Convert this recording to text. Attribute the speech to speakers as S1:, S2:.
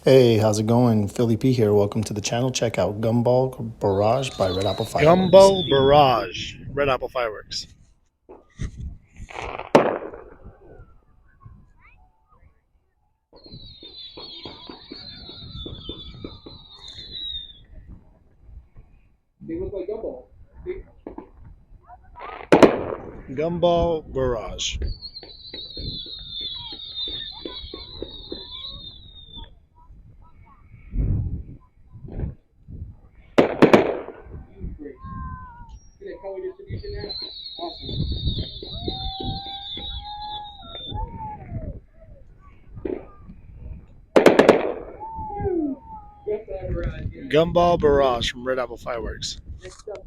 S1: Hey, how's it going? Philly P here. Welcome to the channel. Check out GumBall Barrage by RedApple Fireworks.
S2: GumBall Barrage, RedApple Fireworks.
S3: They look like gumball.
S2: GumBall Barrage.
S3: Great. See that color distribution there? Awesome. Yes, I have a ride. Yeah.
S2: GumBall Barrage from RedApple Fireworks.
S3: Next up.